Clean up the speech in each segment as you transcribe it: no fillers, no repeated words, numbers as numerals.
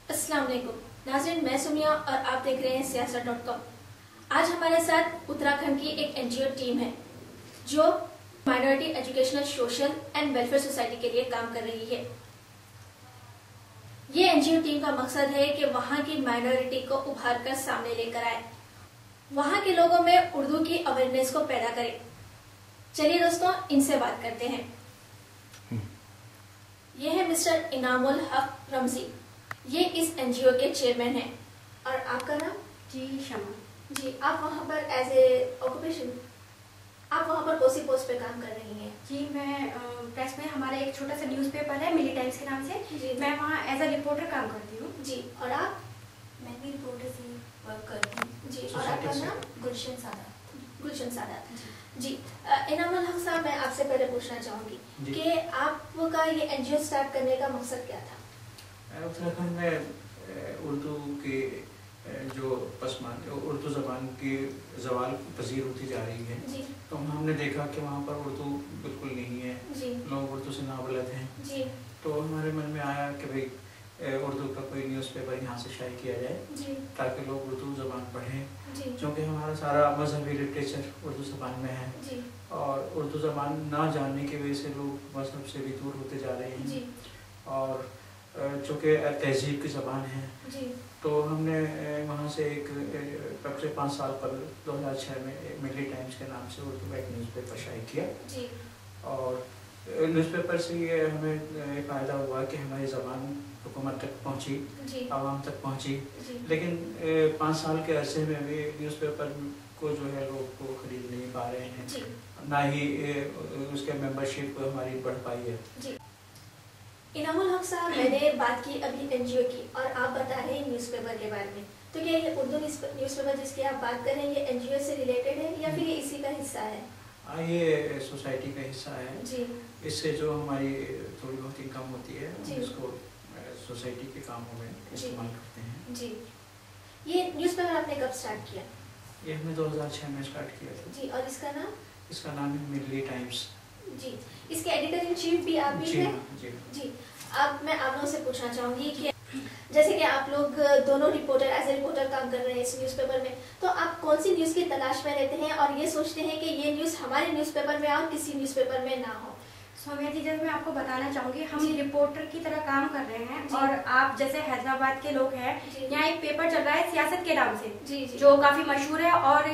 अस्सलाम वालेकुम नाज़रीन, मैं सुमिया और आप देख रहे हैं सियासत.com। आज हमारे साथ उत्तराखंड की एक एनजीओ टीम है जो minority educational social and welfare society के लिए काम कर रही है। ये एनजीओ टीम का मकसद है कि वहाँ की माइनॉरिटी को उभार कर सामने लेकर आए, वहाँ के लोगों में उर्दू की अवेयरनेस को पैदा करे। चलिए दोस्तों, इनसे बात करते हैं। ये है मिस्टर इनामुल हक रमजी, ये इस एनजीओ के चेयरमैन हैं। और आपका नाम? जी शमा। जी, आप वहाँ पर एज ए ऑक्यूपेशन, आप वहाँ पर कौन सी पोस्ट पे काम कर रही हैं? जी मैं प्रेस में, हमारा एक छोटा सा न्यूज़पेपर है मिली टाइम्स के नाम से। जी, मैं वहाँ एज अ रिपोर्टर काम करती हूँ। जी, और आप? मैं भी रिपोर्टर से वर्क करती हूँ। जी, और आपका नाम? गुलशन सादात। गुलशन सादात। जी, इनामुल हक साहब, मैं आपसे पहले पूछना चाहूँगी कि आपका ये एनजीओ स्टार्ट करने का मकसद क्या था? उत्तराखंड में उर्दू के जो उर्दू ज़बान की ज़वाल पजीर होती जा रही है। जी, तो हमने देखा कि वहाँ पर उर्दू बिल्कुल नहीं है, जी, लोग उर्दू से नाबलद हैं। जी, तो हमारे मन में आया कि भाई उर्दू का कोई न्यूज़पेपर यहाँ से शाये किया जाए जी, ताकि लोग उर्दू ज़बान पढ़ें, जी, क्योंकि हमारा सारा मजहबी लिटरेचर उर्दू ज़बान में है। जी, और उर्दू ज़बान ना जानने की वजह से लोग मजहब से भी दूर होते जा रहे हैं। जी, और चूँकि तहजीब की ज़बान है, जी, तो हमने वहाँ से एक पिछले 5 साल पर 2006 में मिली टाइम्स के नाम से उर्दू का एक न्यूज़पेपर शाये किया। जी, और न्यूज़पेपर से ये हमें फ़ायदा हुआ कि हमारी ज़बान हुकूमत तक पहुँची, जी, आवाम तक पहुँची। जी, लेकिन 5 साल के अरसे में भी न्यूज़पेपर को जो है लोग को खरीद नहीं पा रहे हैं, जी, ना ही उसके मेंबरशिप हमारी बढ़ पाई है। जी। इनामुल हक साहब, मैंने बात की अभी एनजीओ की और आप बता रहे हैं न्यूज़पेपर के बारे में, तो क्या ये उर्दू न्यूज़पेपर जिसकी आप बात कर रहे हैं ये एनजीओ से रिलेटेड है या फिर ये इसी का हिस्सा है? ये सोसाइटी का हिस्सा है। जी, इससे जो हमारी थोड़ी बहुत इनकम होती है जी, हम इसको सोसाइटी के कामों में इस्तेमाल करते हैं। जी। ये न्यूज़पेपर आपने कब स्टार्ट किया? ये हमने 2006 में स्टार्ट किया था। जी, और इसका नाम? इसका नाम है मिली टाइम्स। जी, इसके एडिटर इन चीफ भी आप ही हैं? जी। जी, अब मैं आप लोगों से पूछना चाहूँगी कि जैसे कि आप लोग दोनों रिपोर्टर एज ए रिपोर्टर काम कर रहे हैं इस न्यूज़पेपर में, तो आप कौन सी न्यूज़ की तलाश में रहते हैं और ये सोचते हैं कि ये न्यूज़ हमारे न्यूज़पेपर में और किसी न्यूज़पेपर में ना हो? सोमिया जी, जैसे मैं आपको बताना चाहूँगी, हम रिपोर्टर की तरह काम कर रहे हैं। जी। और आप जैसे हैदराबाद के लोग हैं, यहाँ एक पेपर चल रहा है सियासत के नाम से, जी, जी, जो काफी मशहूर है। और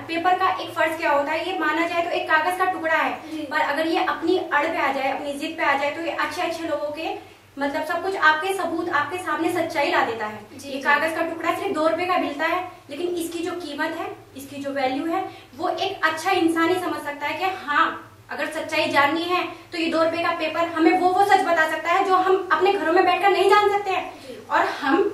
पेपर का एक फर्ज क्या होता है, ये माना जाए तो एक कागज का टुकड़ा है, पर अगर ये अपनी अड़ पे आ जाए, अपनी जिद पे आ जाए, तो ये अच्छे अच्छे लोगों के मतलब सब कुछ आपके सबूत, आपके सामने सच्चाई ला देता है। ये कागज का टुकड़ा सिर्फ 2 रुपए का मिलता है, लेकिन इसकी जो कीमत है, इसकी जो वैल्यू है, वो एक अच्छा इंसान ही समझ सकता है कि हाँ, अगर सच्चाई जाननी है तो ये 2 रुपए का पेपर हमें वो सच बता सकता है जो हम अपने घरों में बैठकर नहीं जान सकते हैं। और हम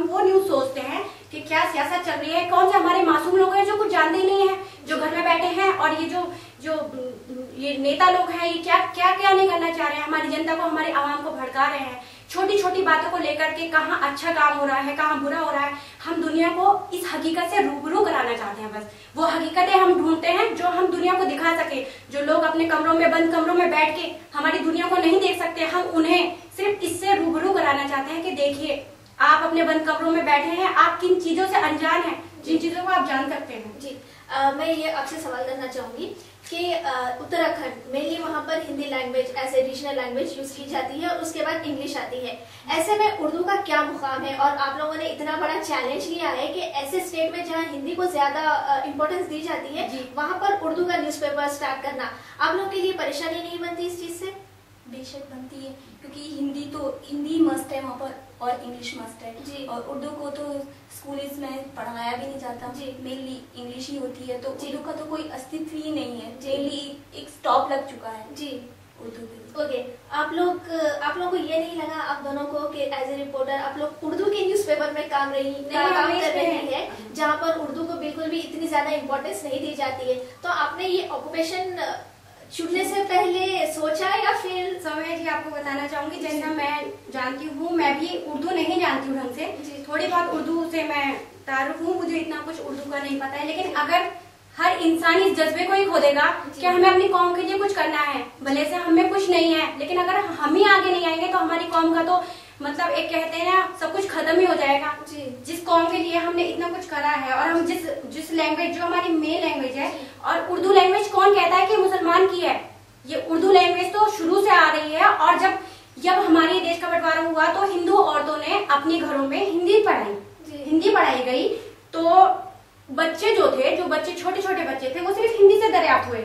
वो न्यूज सोचते हैं कि क्या सियासत चल रही है, कौन से हमारे मासूम लोग हैं जो कुछ जानते ही नहीं है, जो घर में बैठे हैं, और ये जो ये नेता लोग हैं, ये क्या नहीं करना चाह रहे हैं, हमारी जनता को, हमारे आवाम को भड़का रहे हैं, छोटी छोटी बातों को लेकर के कहाँ अच्छा काम हो रहा है, कहाँ बुरा हो रहा है। हम दुनिया को इस हकीकत से रूबरू कराना चाहते हैं। बस वो हकीकतें हम ढूंढते हैं जो हम दुनिया को दिखा सके। जो लोग अपने कमरों में, बंद कमरों में बैठ के हमारी दुनिया को नहीं देख सकते, हम उन्हें सिर्फ इससे रूबरू कराना चाहते हैं कि देखिए, आप अपने बंद कमरों में बैठे हैं, आप किन चीजों से अनजान हैं, जिन चीजों को आप जान सकते हैं। जी, मैं ये आपसे सवाल करना चाहूंगी कि उत्तराखंड मेनली वहाँ पर Hindi language as a regional language use की जाती है और उसके बाद इंग्लिश आती है। ऐसे में उर्दू का क्या मुकाम है? और आप लोगों ने इतना बड़ा चैलेंज लिया है कि ऐसे स्टेट में जहाँ हिंदी को ज्यादा इम्पोर्टेंस दी जाती है, वहाँ पर उर्दू का न्यूज़पेपर स्टार्ट करना आप लोगों के लिए परेशानी नहीं बनती इस चीज से? बेशक बनती है, क्योंकि हिंदी मस्ट है वहाँ पर और इंग्लिश मस्ट है जी, और उर्दू को तो स्कूल में पढ़ाया भी नहीं जाता जी, मेनली इंग्लिश ही होती है, तो उर्दू का तो कोई अस्तित्व ही नहीं है, मेनली एक स्टॉप लग चुका है जी उर्दू पे। ओके, आप लोगों को ये नहीं लगा आप दोनों को कि एज ए रिपोर्टर आप लोग उर्दू के न्यूज़पेपर में काम कर रही है जहाँ पर उर्दू को बिल्कुल भी इतनी ज्यादा इम्पोर्टेंस नहीं दी जाती है, तो आपने ये ऑक्यूपेशन चुनने से पहले सोचा या फिर? सोमिया जी, आपको बताना चाहूंगी, जैसा मैं जानती हूँ, मैं भी उर्दू नहीं जानती हूँ ढंग से, थोड़ी बहुत उर्दू से मैं तारुफ हूँ, मुझे इतना कुछ उर्दू का नहीं पता है। लेकिन अगर हर इंसान इस जज्बे को ही खो देगा कि हमें अपनी कौम के लिए कुछ करना है, भले से हमें कुछ नहीं है, लेकिन अगर हम ही आगे नहीं आएंगे तो हमारी कौम का तो मतलब एक कहते हैं ना सब कुछ खत्म ही हो जाएगा। जिस कौम के लिए हमने इतना कुछ करा है और हम जिस लैंग्वेज जो हमारी मेन लैंग्वेज है, और उर्दू लैंग्वेज कौन कहता है कि मुसलमान की है, ये उर्दू लैंग्वेज तो शुरू से आ रही है। और जब हमारे देश का बंटवारा हुआ तो हिंदू औरतों ने अपने घरों में हिंदी पढ़ाई गई। तो बच्चे जो बच्चे छोटे छोटे बच्चे थे वो सिर्फ हिंदी से दरियाफ्त हुए।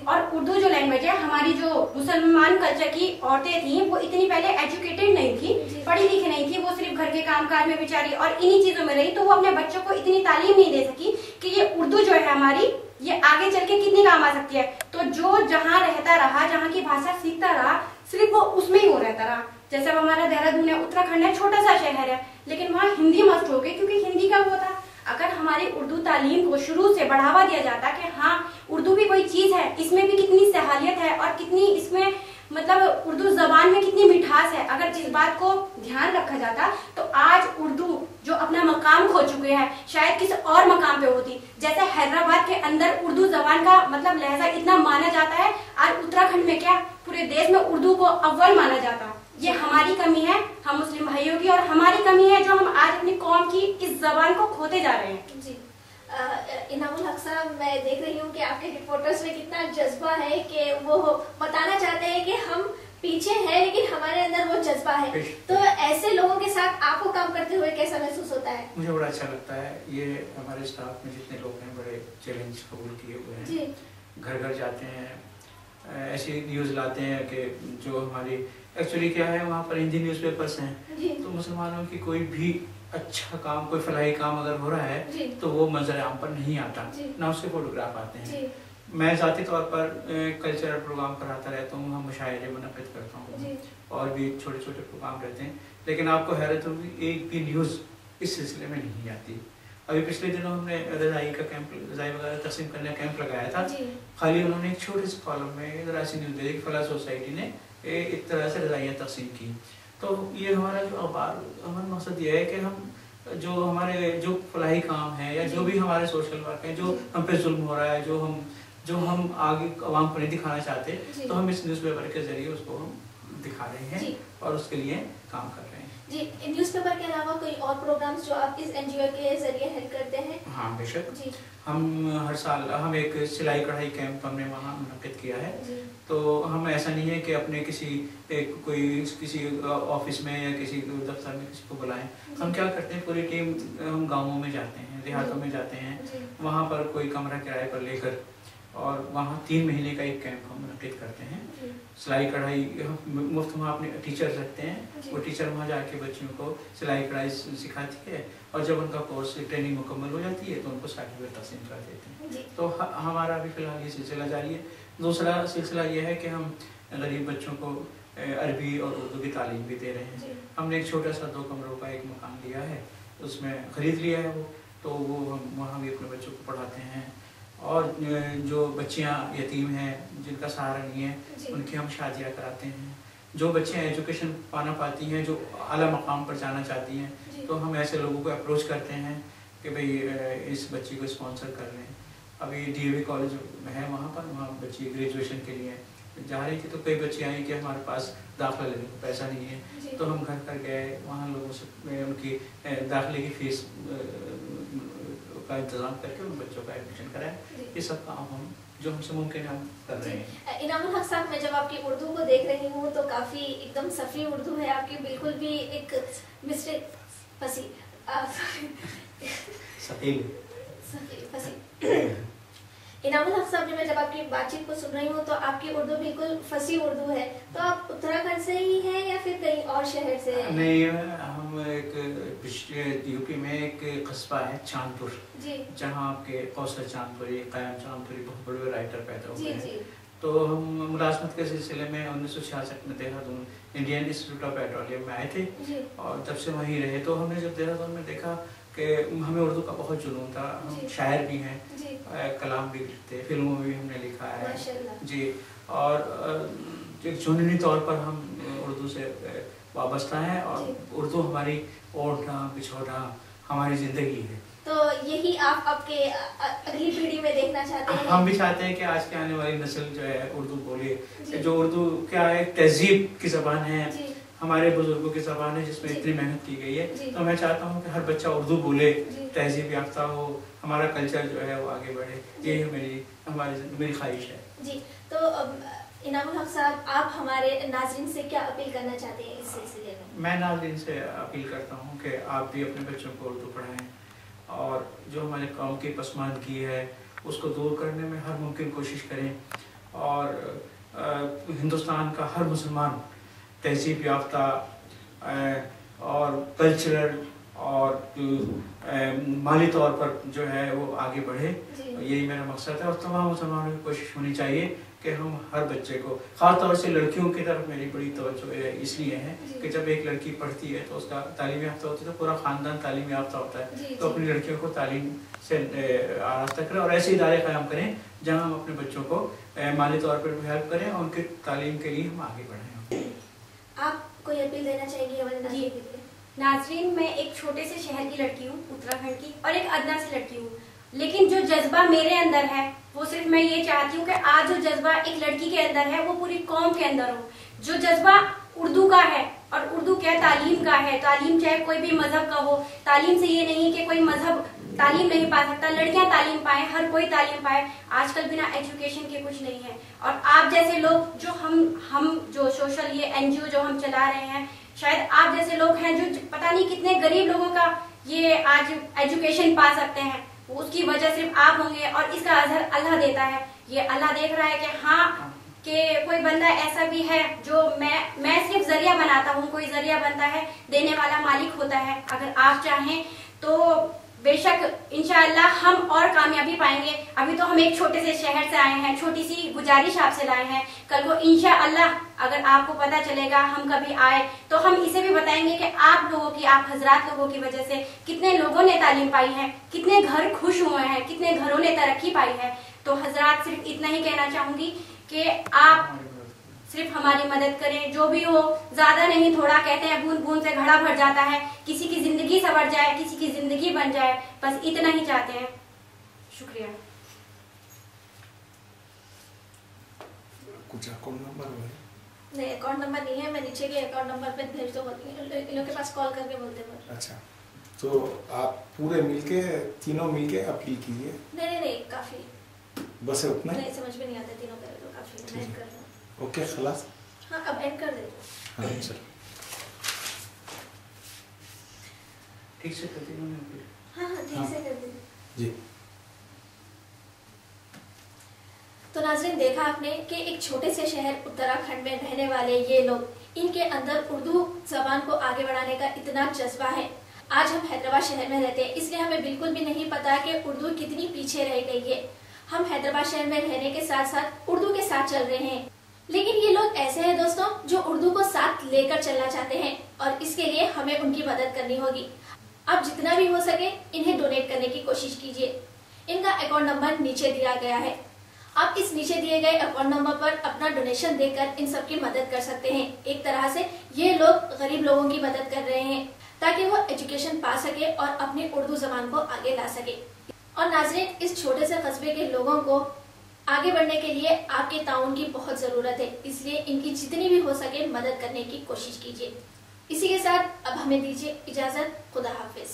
और उर्दू जो लैंग्वेज है, हमारी जो मुसलमान कल्चर की औरतें थी वो इतनी पहले एजुकेटेड नहीं थी, पढ़ी लिखी नहीं थी, वो सिर्फ घर के कामकाज में बेचारी और इन्हीं चीजों में रही। तो वो अपने बच्चों को इतनी तालीम नहीं दे सकी कि ये उर्दू जो है हमारी, ये आगे चल के कितनी काम आ सकती है। तो जो जहाँ रहता रहा, जहाँ की भाषा सीखता रहा, सिर्फ वो उसमें ही वो रहता रहा। जैसे अब हमारा देहरादून है, उत्तराखंड है, छोटा सा शहर है, लेकिन वहाँ हिंदी मस्ट हो गई क्योंकि हिंदी का वो था। अगर हमारी उर्दू तालीम को शुरू से बढ़ावा दिया जाता कि हाँ उर्दू भी कोई चीज है, इसमें भी कितनी सहालियत है और कितनी इसमें मतलब उर्दू जबान में कितनी मिठास है, अगर इस बात को ध्यान रखा जाता तो आज उर्दू जो अपना मकाम खो चुके हैं शायद किसी और मकाम पे होती। जैसे हैदराबाद के अंदर उर्दू जबान का मतलब लहजा इतना माना जाता है, आज उत्तराखंड में क्या पूरे देश में उर्दू को अव्वल माना जाता। ये हमारी कमी है, हम मुस्लिम भाइयों की, और हमारी कमी है जो हम आज अपनी कौम की इस जबान को खोते जा रहे हैं। जी इनामुल हक साहब, मैं देख रही हूँ कि आपके रिपोर्टर्स में कितना जज्बा है कि वो बताना चाहते हैं कि हम पीछे हैं लेकिन हमारे अंदर वो जज्बा है। तो ऐसे लोगों के साथ आपको काम करते हुए कैसा महसूस होता है? मुझे बड़ा अच्छा लगता है। ये हमारे स्टाफ में जितने लोग हैं बड़े चैलेंज कबूल किए हुए हैं, घर घर जाते हैं, ऐसी न्यूज़ लाते हैं कि जो हमारी एक्चुअली क्या है वहाँ पर हिंदी न्यूज़पेपर्स हैं, तो मुसलमानों की कोई भी अच्छा काम, कोई फलाही काम अगर हो रहा है तो वो मंजर आम पर नहीं आता, ना उसके फोटोग्राफ आते हैं। मैं ज़ाती तौर पर कल्चरल प्रोग्राम कराता रहता हूँ, हम मुशायरे मुनक़िद करता हूँ और भी छोटे छोटे प्रोग्राम रहते हैं, लेकिन आपको हैरत होगी एक भी न्यूज़ इस सिलसिले में नहीं आती। अभी पिछले दिनों हमने रज़ाई का कैंप, रज़ाई वगैरह तकसीम करने का कैंप लगाया था, खाली उन्होंने एक छोटे से कॉलम में ज़रा सी न्यूज़ दे दी कि फला सोसाइटी ने एक तरह से रज़ाइयाँ तकसीम की। तो ये हमारा जो अखबार, हमारा मकसद ये है कि हम जो हमारे जो फलाही काम है या जो भी हमारे सोशल वर्क है, जो हम पे जुल्म हो रहा है, जो हम आगे आवाम को नहीं दिखाना चाहते, तो हम इस न्यूज़पेपर के जरिए उसको हम दिखा रहे हैं और उसके लिए काम कर रहे हैं। जी, न्यूज़पेपर के अलावा कोई और प्रोग्राम्स जो आप इस एनजीओ के जरिए हेल्प करते हैं? हाँ बेशक जी, हम हर साल हम एक सिलाई कढ़ाई कैंप हमने वहाँ मुनक़िद किया है। तो हम ऐसा नहीं है कि अपने किसी ऑफिस में या किसी दफ्तर में किसी को बुलाएं। हम क्या करते हैं, पूरी टीम हम गाँवों में जाते हैं, देहातों में जाते हैं, वहाँ पर कोई कमरा किराए पर लेकर और वहाँ 3 महीने का एक कैंप हम मुनक़िद करते हैं। सिलाई कढ़ाई मुफ्त वहाँ अपने टीचर्स रखते हैं, वो टीचर वहाँ जाके बच्चियों को सिलाई कढ़ाई सिखाती है और जब उनका कोर्स ट्रेनिंग मुकम्मल हो जाती है तो उनको सर्टिफिकेट तस्लीम कर देते हैं। तो हमारा अभी फ़िलहाल ये सिलसिला जारी है। दूसरा सिलसिला ये है कि हम गरीब बच्चों को अरबी और उर्दू की तालीम भी दे रहे हैं। हमने एक छोटा सा 2 कमरों का एक मकान लिया है, उसमें ख़रीद लिया है वो, तो वो हम वहाँ भी अपने बच्चों को पढ़ाते हैं। और जो बच्चियाँ यतीम हैं, जिनका सहारा नहीं है, उनकी हम शादियाँ कराते हैं। जो बच्चियाँ एजुकेशन पाना पाती हैं, जो आला मकाम पर जाना चाहती हैं, तो हम ऐसे लोगों को अप्रोच करते हैं कि भाई इस बच्ची को स्पॉन्सर कर लें। अभी DAV कॉलेज है वहाँ बच्ची ग्रेजुएशन के लिए जा रही थी, तो कई बच्चियाँ आई कि हमारे पास दाखिला लेने को पैसा नहीं है, तो हम घर गए, वहाँ लोगों से उनकी दाखिले की फ़ीस का इंतजाम करके उन बच्चों का एडमिशन कराया। ये सब काम हम जो हमसे मुमकिन हम कर रहे हैं। इनामुल हक साहब, मैं जब आपकी उर्दू को देख रही हूँ तो काफ़ी एकदम सफ़ी उर्दू है आपकी, बिल्कुल भी एक मिस्टेक फंसी इनामुल हक साहब, जब आपकी बातचीत को सुन रही हूँ तो आपकी उर्दू बिल्कुल फसी उर्दू है। तो आप उत्तराखंड से ही हैं या फिर कहीं और शहर से हैं? नहीं, हम एक यूपी में एक कस्बा है चांदपुर, जहाँ आपके कौसर चांदपुरी, कायम चांदपुरी बहुत बड़े राइटर पैदा हुए हैं। तो हम मुलाजमत के सिलसिले में 1966 में Dehradun Indian institute of petroleum में आए थे और तब से वहीं रहे। तो हमने जब देहरादून में देखा कि हमें उर्दू का बहुत जुनून था, हम शायर भी हैं, कलाम भी लिखते, फिल्मों में भी हमने लिखा है जी, और एक जुनूनी तौर पर हम उर्दू से वाबस्ता हैं और उर्दू हमारी ओढ़ना बिछोना हमारी ज़िंदगी है। तो यही आप आपके अगली पीढ़ी में देखना चाहते हैं? हम भी चाहते हैं कि आज के आने वाली नस्ल जो है उर्दू बोले, जो उर्दू क्या है, तहजीब की ज़बान है, हमारे बुजुर्गों की ज़बान है जिसमें इतनी मेहनत की गई है, तो मैं चाहता हूँ कि हर बच्चा उर्दू बोले, तहजीब याफ्ता हो, हमारा कल्चर जो है वो आगे बढ़े। यही मेरी ख्वाहिश है जी। तो इनामुल हक साहब, आप हमारे नाज़रीन से क्या अपील करना चाहते हैं इस सिलसिले में? मैं नाज़रीन से अपील करता हूँ कि आप भी अपने बच्चों को उर्दू पढ़ाएं और जो हमारे कौम की पसमानदगी है उसको दूर करने में हर मुमकिन कोशिश करें, और हिंदुस्तान का हर मुसलमान तहजीब याफ्ता और कल्चरल और माली तौर पर जो है वो आगे बढ़े, यही मेरा मकसद है। और तमाम मुसलमानों की कोशिश होनी चाहिए कि हम हर बच्चे को, खास तौर से लड़कियों की तरफ मेरी बड़ी तवज्जो इसलिए है कि जब एक लड़की पढ़ती है तो उसका तालीम याफ्ता होती है तो पूरा ख़ानदान तालीम याफ्ता होता है, तो अपनी लड़कियों को तालीम से आरास्ता करें और ऐसे इदारे कायम करें जहाँ हम अपने बच्चों को माली तौर पर भी हेल्प करें और उनकी तालीम के लिए हम आगे बढ़ें। आप कोई अपील देना चाहेंगे हमारे नाज़रीन के लिए? नाज़रीन, मैं एक छोटे से शहर की लड़की हूँ, उत्तराखंड की, और एक अदना से लड़की हूँ, लेकिन जो जज्बा मेरे अंदर है वो सिर्फ मैं ये चाहती हूँ कि आज जो जज्बा एक लड़की के अंदर है वो पूरी कौम के अंदर हो। जो जज्बा उर्दू का है, और उर्दू क्या तालीम का है, तालीम चाहे कोई भी मजहब का हो, तालीम से ये नहीं कि कोई मजहब तालीम नहीं पा सकता, लड़कियां तालीम पाए, हर कोई तालीम पाए। आजकल बिना एजुकेशन के कुछ नहीं है। और आप जैसे लोग जो हम जो सोशल ये एनजीओ जो हम चला रहे हैं, शायद आप जैसे लोग हैं जो पता नहीं कितने गरीब लोगों का ये आज एजुकेशन पा सकते हैं, उसकी वजह सिर्फ आप होंगे। और इसका अजर अल्लाह देता है, ये अल्लाह देख रहा है कि हाँ कि कोई बंदा ऐसा भी है जो मैं सिर्फ जरिया बनाता हूँ, कोई जरिया बनता है, देने वाला मालिक होता है। अगर आप चाहें तो बेशक इंशाअल्लाह हम और कामयाबी पाएंगे। अभी तो हम एक छोटे से शहर से आए हैं, छोटी सी गुजारिश आपसे लाए हैं। कल को इंशाअल्लाह अगर आपको पता चलेगा, हम कभी आए तो हम इसे भी बताएंगे कि आप लोगों की, आप हजरात लोगों की वजह से कितने लोगों ने तालीम पाई है, कितने घर खुश हुए हैं, कितने घरों ने तरक्की पाई है। तो हजरात, सिर्फ इतना ही कहना चाहूंगी कि आप सिर्फ हमारी मदद करें, जो भी हो, ज्यादा नहीं थोड़ा। कहते हैं बूंद बूंद से घड़ा भर जाता है, किसी की जिंदगी संवर जाए, किसी की जिंदगी बन जाए, बस इतना ही चाहते हैं। शुक्रिया। कुछ अकाउंट नंबर है? नहीं, अकाउंट नंबर नहीं है, मैं नीचे के अकाउंट नंबर पे भेज दो, इन लोग के पास कॉल करके बोलते हैं। अच्छा, तो आप पूरे मिलके, तीनों मिलके अपील कीजिए। नहीं, काफी बस है उतना? नहीं, समझ में नहीं आता, तीनों करे तो काफी। मैं कर दूं। ओके, खलास। हाँ, अब एंड कर दे दो। हाँ, चलो ठीक से करती हूँ। हाँ, ठीक से कर दे जी। तो नाज़रीन, देखा आपने कि एक छोटे से शहर उत्तराखंड में रहने वाले ये लोग, इनके अंदर उर्दू जबान को आगे बढ़ाने का इतना जज्बा है। आज हम हैदराबाद शहर में रहते हैं, इसलिए हमें बिल्कुल भी नहीं पता कि उर्दू कितनी पीछे रह गई है। हम हैदराबाद शहर में रहने के साथ साथ उर्दू के साथ चल रहे हैं, लेकिन ये लोग ऐसे हैं दोस्तों जो उर्दू को साथ लेकर चलना चाहते हैं, और इसके लिए हमें उनकी मदद करनी होगी। आप जितना भी हो सके इन्हें डोनेट करने की कोशिश कीजिए। इनका अकाउंट नंबर नीचे दिया गया है। आप इस नीचे दिए गए अकाउंट नंबर पर अपना डोनेशन देकर इन सब की मदद कर सकते हैं। एक तरह से ये लोग गरीब लोगों की मदद कर रहे हैं ताकि वो एजुकेशन पा सके और अपनी उर्दू जबान को आगे ला सके। और नाज़रीन, इस छोटे से कस्बे के लोगों को आगे बढ़ने के लिए आपके ताउन की बहुत जरूरत है, इसलिए इनकी जितनी भी हो सके मदद करने की कोशिश कीजिए। इसी के साथ अब हमें दीजिए इजाजत। खुदा हाफिज।